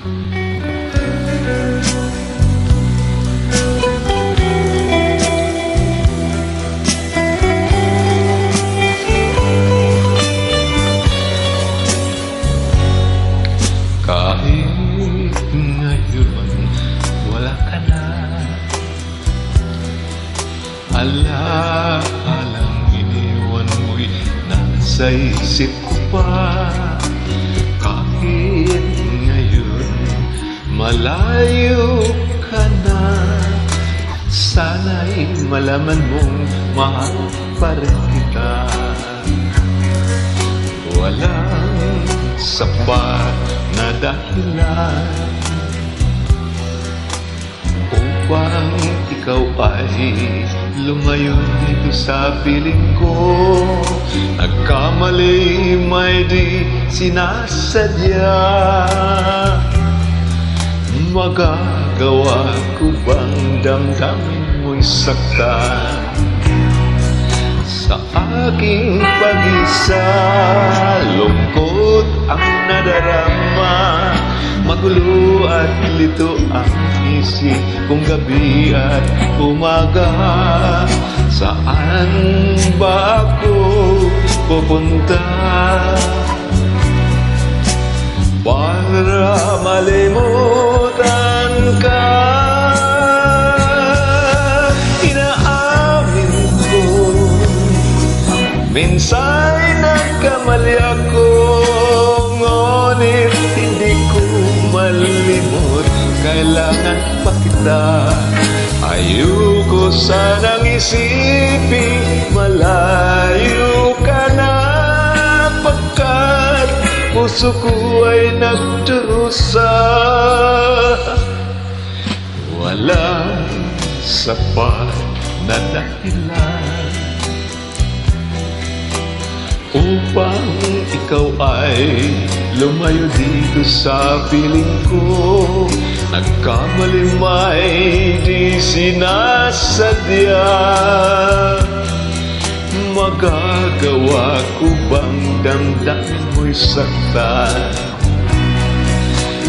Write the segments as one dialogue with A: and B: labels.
A: Kahit ngayon wala ka na, alaalang iniwan mo'y nasa isip ko pa. Kahit ngayon malayo ka na, sana'y malaman mong mahal pa rin kita. Walang sapat na dahilan upang ikaw ay lumayo dito sa piling ko. Nagkamali may di sinasadya, magagawa ko bang damdamin mo'y saktan? Sa aking pag-isa, lungkot ang nadarama, magulo at lito ang isip kong gabi at umaga. Saan ba ako pupunta para malimutan ka? Minsan nagkamali ako, ngunit hindi ko malimot. Kailangan pa kita. Ayoko sanang isipin malayo ka na, pagkat puso ko ay nagdurusa. Walang sapat na dahilan upang ikaw ay lumayo dito sa piling ko. Nagkamali may di sinasadya, magagawa ko bang damdamin mo'y saktan?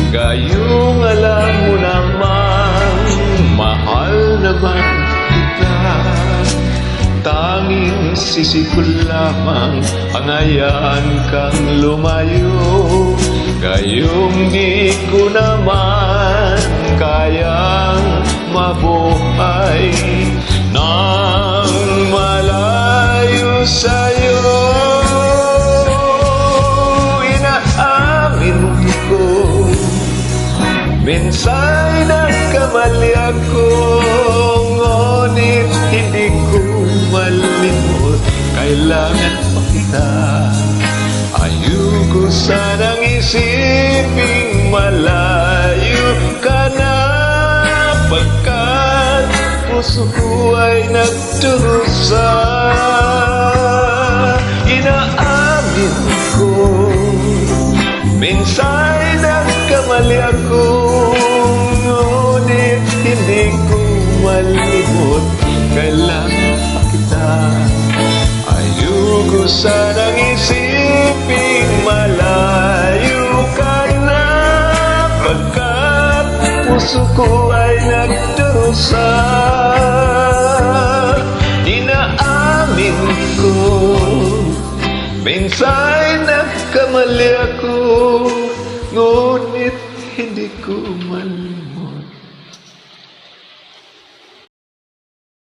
A: Gayong alam mo naman, mahal naman kita. Tanging sisi ko lamang ang hayaan kang lumayo. Gayong di ko naman kayang mabuhay nang malayo sa'yo. Inaamin ko, minsan nagkamali ako, ngunit hindi ko malimot. Kailangan pa kita. Ayoko sanang isipin malayo ka na, pagkat puso ko ay nagdurusa. Inaamin ko, minsan nagkamali ako, ngunit hindi ko malimot. Kailangan pa kita. Ayoko sanang isipin malayo ka na, pagkat puso ko ay nagdurusa. Inaamin ko, minsan nagkamali ako, ngunit hindi ko malimot.